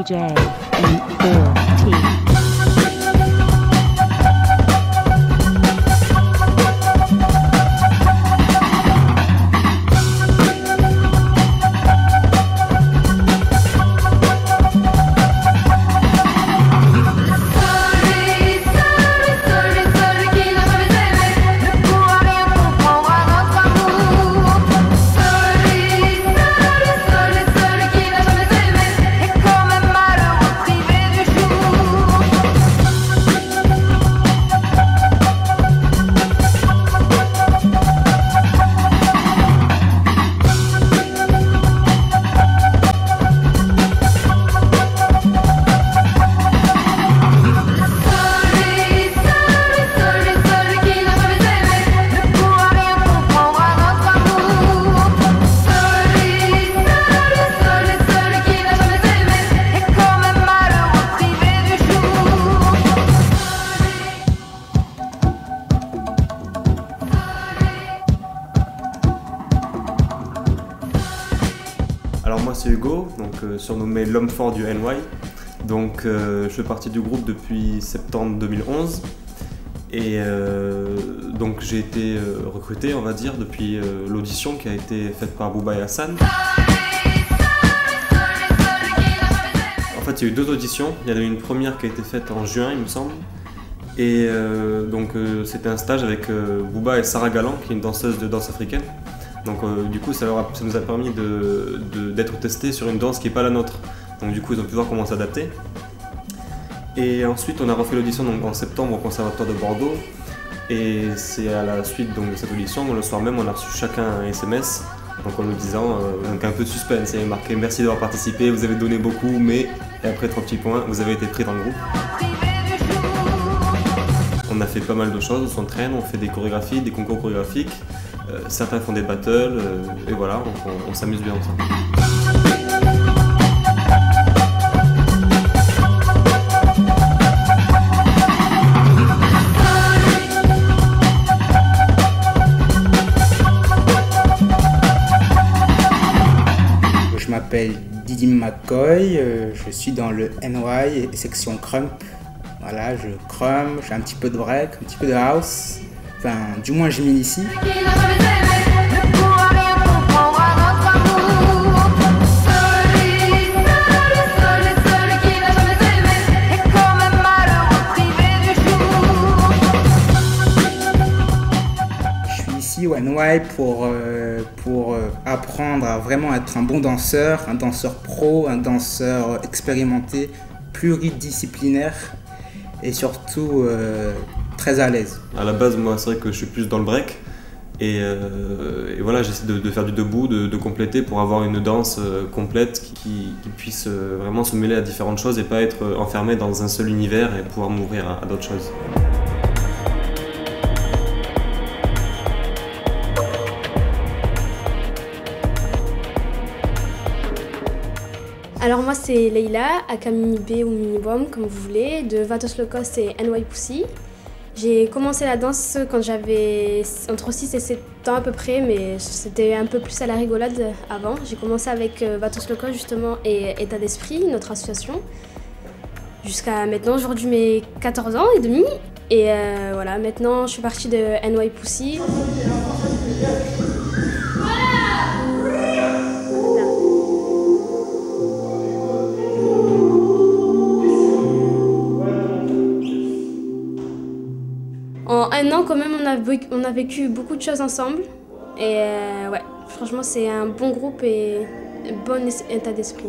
J and 4T. Alors moi c'est Hugo, donc surnommé l'homme fort du NY. Donc je fais partie du groupe depuis septembre 2011 et donc j'ai été recruté, on va dire, depuis l'audition qui a été faite par Booba et Hassan. En fait il y a eu deux auditions, il y en a eu une première qui a été faite en juin il me semble. Et donc c'était un stage avec Booba et Sarah Galland, qui est une danseuse de danse africaine. Donc du coup ça nous a permis d'être testés sur une danse qui n'est pas la nôtre. Donc du coup ils ont pu voir comment s'adapter. Et ensuite on a refait l'audition en septembre au Conservatoire de Bordeaux. Et c'est à la suite donc, de cette audition, le soir même on a reçu chacun un SMS. Donc en nous disant, donc un peu de suspense, il y avait marqué « Merci d'avoir participé, vous avez donné beaucoup, mais… » Et après 3 petits points, vous avez été pris dans le groupe. On a fait pas mal de choses, on s'entraîne, on fait des chorégraphies, des concours chorégraphiques. Certains font des battles, et voilà, on s'amuse bien ensemble. Je m'appelle Didim McCoy, je suis dans le NY section Crump. Voilà, je crump, j'ai un petit peu de break, un petit peu de house. Enfin, du moins je m'initie. Je suis ici au NY pour apprendre à vraiment être un bon danseur, un danseur pro, un danseur expérimenté, pluridisciplinaire et surtout très à l'aise. À la base, moi, c'est vrai que je suis plus dans le break. Et voilà, j'essaie de faire du debout, de compléter pour avoir une danse complète qui puisse vraiment se mêler à différentes choses et pas être enfermé dans un seul univers et pouvoir m'ouvrir à d'autres choses. Alors moi c'est Leila, aka Mini B ou Mini Bomb comme vous voulez, de Vatos Locos et NY Pussy. J'ai commencé la danse quand j'avais entre 6 et 7 ans à peu près, mais c'était un peu plus à la rigolade avant. J'ai commencé avec Vatos Locos justement et État d'Esprit, notre association. Jusqu'à maintenant, aujourd'hui mes 14 ans et demi. Et voilà, maintenant je suis partie de NY Pussy. En un an, quand même, on a vécu beaucoup de choses ensemble. Et ouais, franchement, c'est un bon groupe et un bon état d'esprit.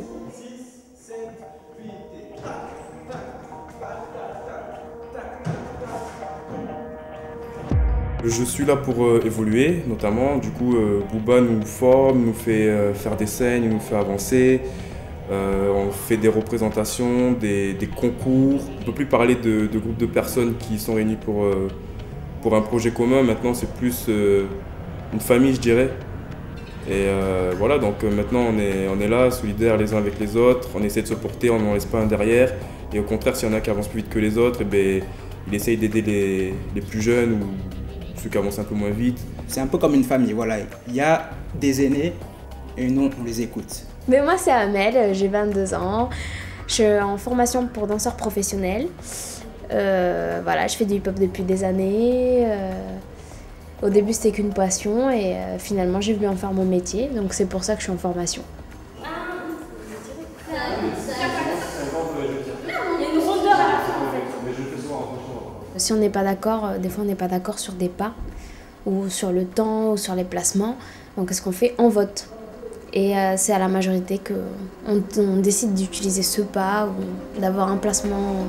Je suis là pour évoluer, notamment. Du coup, Booba nous forme, nous fait faire des scènes, il nous fait avancer. On fait des représentations, des concours. On ne peut plus parler de groupes de personnes qui sont réunies pour un projet commun. Maintenant, c'est plus une famille, je dirais. Et voilà, donc maintenant, on est là, solidaires les uns avec les autres. On essaie de se porter, on n'en laisse pas un derrière. Et au contraire, s'il y en a qui avancent plus vite que les autres, il essaye d'aider les plus jeunes ou ceux qui avancent un peu moins vite. C'est un peu comme une famille, voilà. Il y a des aînés et nous, on les écoute. Mais moi, c'est Amel, j'ai 22 ans. Je suis en formation pour danseur professionnel. Voilà, je fais du hip-hop depuis des années. Au début, c'était qu'une passion et finalement, j'ai voulu en faire mon métier. Donc, c'est pour ça que je suis en formation. Si on n'est pas d'accord, des fois on n'est pas d'accord sur des pas, ou sur le temps, ou sur les placements. Donc qu'est-ce qu'on fait? On vote. Et c'est à la majorité qu'on décide d'utiliser ce pas ou d'avoir un placement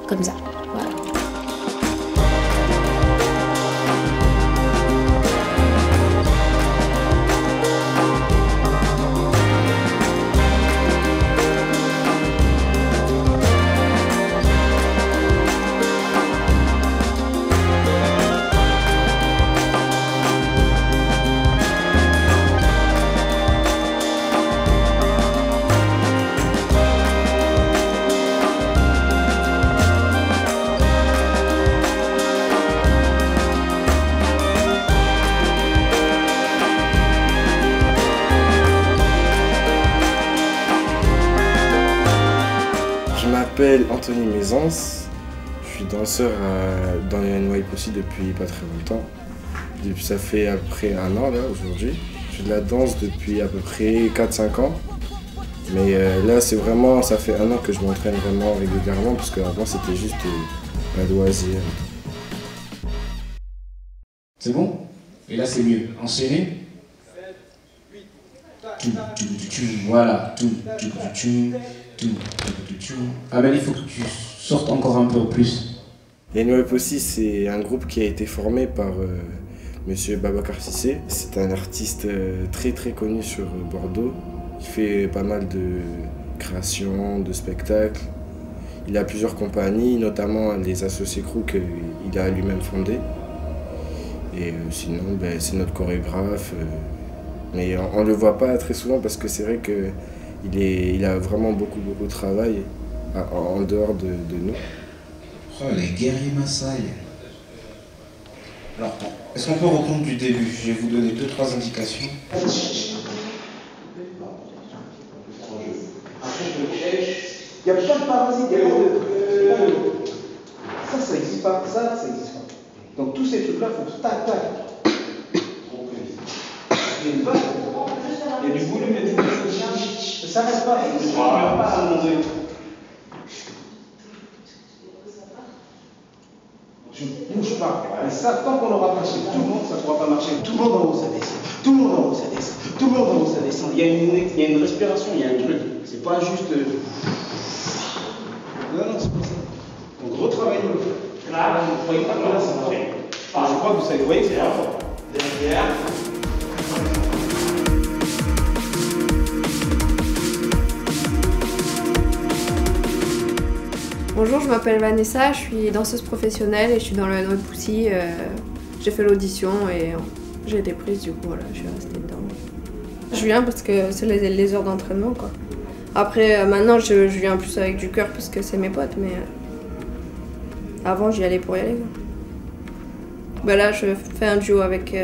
comme ça. Voilà. Je m'appelle Anthony Maisance, je suis danseur dans le NYPC depuis pas très longtemps. Ça fait à peu près un an là aujourd'hui. Je fais de la danse depuis à peu près 4-5 ans. Mais là c'est vraiment, ça fait un an que je m'entraîne vraiment régulièrement parce qu'avant c'était juste un loisir. C'est bon? Et là c'est mieux. Enchaînez. Voilà. Ah ben il faut que tu sortes encore un peu plus. Les NYPC c'est un groupe qui a été formé par Monsieur Babacar Cissé. C'est un artiste très très connu sur Bordeaux. Il fait pas mal de créations, de spectacles. Il a plusieurs compagnies, notamment les Associés Crew qu'il a lui-même fondé. Et sinon, c'est notre chorégraphe. Mais on ne le voit pas très souvent parce que c'est vrai qu'il a vraiment beaucoup de travail en dehors de nous. Oh, les guerriers Maasai. Alors, est-ce qu'on peut reprendre du début? Je vais vous donner 2-3 indications. Il n'y a pas de parasite, il n'y a pas de... Ça n'existe pas, ça n'existe pas. Donc tous ces trucs-là, il faut tac, tac. Il y a une vague, il y a du volume, il y a du volume. Ça ne s'arrête pas, ça ne s'arrête pas à un moment donné. Je ne bouge pas. Et ça, tant qu'on n'aura pas chez tout le monde, ça ne pourra pas marcher. Tout le monde en haut, ça descend. Tout le monde en haut, ça descend. Tout le monde en haut, ça descend. Il y a une respiration, il y a un truc. C'est pas juste... Non, c'est pas ça. Donc retravaillez-le. Là, vous ne croyez pas que là, ça marche. Je crois que vous savez, vous voyez, c'est là. Derrière. Bonjour, je m'appelle Vanessa, je suis danseuse professionnelle et je suis dans le NYPC. J'ai fait l'audition et j'ai été prise, du coup voilà, je suis restée dedans. Je viens parce que c'est les heures d'entraînement quoi. Après maintenant je viens plus avec du cœur parce que c'est mes potes, mais avant j'y allais pour y aller quoi. Là je fais un duo avec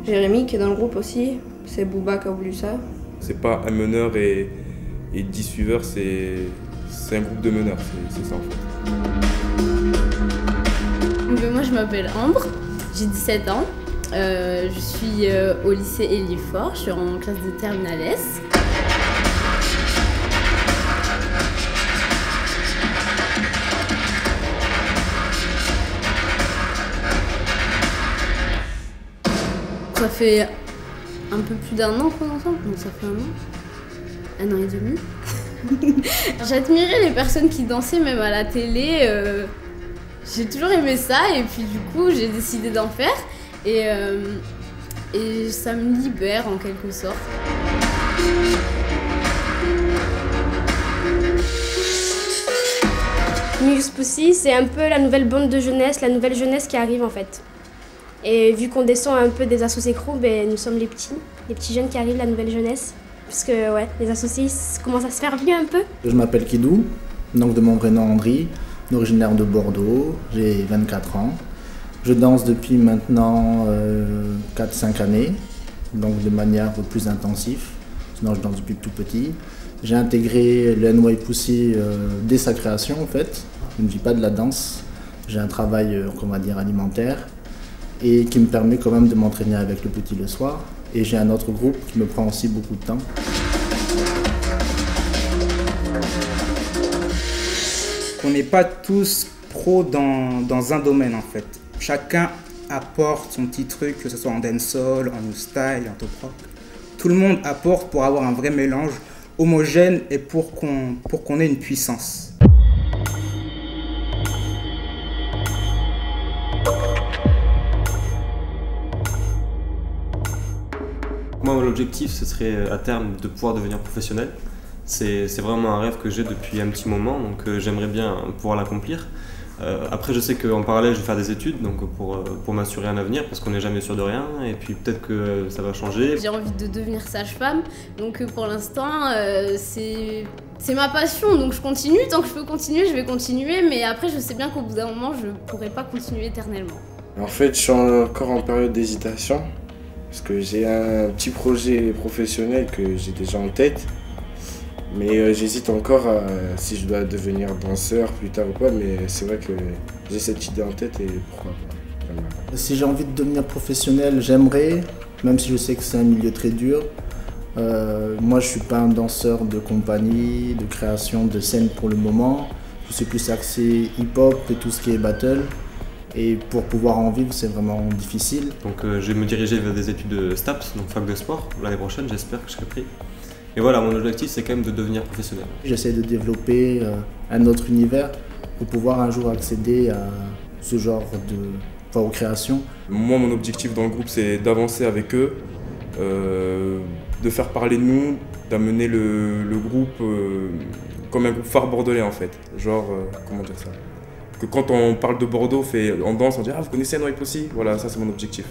Jérémy qui est dans le groupe aussi, c'est Booba qui a voulu ça. C'est pas un meneur et 10 suiveurs, c'est un groupe de meneurs, c'est ça en fait. Moi je m'appelle Ambre, j'ai 17 ans, je suis au lycée Élie-Fort, je suis en classe de terminale S. Ça fait un peu plus d'un an qu'on est ensemble, donc ça fait un an et demi. J'admirais les personnes qui dansaient même à la télé, j'ai toujours aimé ça et puis du coup j'ai décidé d'en faire et ça me libère en quelque sorte. NYPC, c'est un peu la nouvelle bande de jeunesse, la nouvelle jeunesse qui arrive en fait. Et vu qu'on descend un peu des associés crew, nous sommes les petits jeunes qui arrivent, la nouvelle jeunesse. Parce que ouais, les associés commencent à se faire vieux un peu. Je m'appelle Kidou, donc de mon vrai nom Andri, originaire de Bordeaux, j'ai 24 ans. Je danse depuis maintenant 4-5 années, donc de manière plus intensive. sinon je danse depuis tout petit. J'ai intégré le NYPussy dès sa création en fait. Je ne vis pas de la danse. J'ai un travail, on va dire, alimentaire et qui me permet quand même de m'entraîner avec le petit le soir. Et j'ai un autre groupe qui me prend aussi beaucoup de temps. On n'est pas tous pros dans un domaine en fait. Chacun apporte son petit truc, que ce soit en dancehall, en new style, en top rock. Tout le monde apporte pour avoir un vrai mélange homogène et pour qu'on ait une puissance. Moi, l'objectif, ce serait à terme de pouvoir devenir professionnel. C'est vraiment un rêve que j'ai depuis un petit moment, donc j'aimerais bien pouvoir l'accomplir. Après, je sais qu'en parallèle, je vais faire des études donc pour m'assurer un avenir, parce qu'on n'est jamais sûr de rien, et puis peut-être que ça va changer. J'ai envie de devenir sage-femme, donc pour l'instant, c'est ma passion, donc je continue. Tant que je peux continuer, je vais continuer, mais après, je sais bien qu'au bout d'un moment, je ne pourrai pas continuer éternellement. En fait, je suis encore en période d'hésitation, parce que j'ai un petit projet professionnel que j'ai déjà en tête. Mais j'hésite encore si je dois devenir danseur plus tard ou pas, mais c'est vrai que j'ai cette idée en tête et pourquoi pas. Si j'ai envie de devenir professionnel, j'aimerais, même si je sais que c'est un milieu très dur. Moi je suis pas un danseur de compagnie, de création, de scène pour le moment. Je suis plus axé hip-hop et tout ce qui est battle. Et pour pouvoir en vivre, c'est vraiment difficile. Donc je vais me diriger vers des études de STAPS, donc fac de sport. L'année prochaine, j'espère que je serai pris. Et voilà, mon objectif, c'est quand même de devenir professionnel. J'essaie de développer un autre univers pour pouvoir un jour accéder à ce genre aux créations. Moi, mon objectif dans le groupe, c'est d'avancer avec eux, de faire parler de nous, d'amener le groupe comme un groupe phare bordelais en fait. Genre, comment dire ça? Que quand on parle de Bordeaux, en danse, on dit « Ah, vous connaissez NYPussy ?» Voilà, ça c'est mon objectif.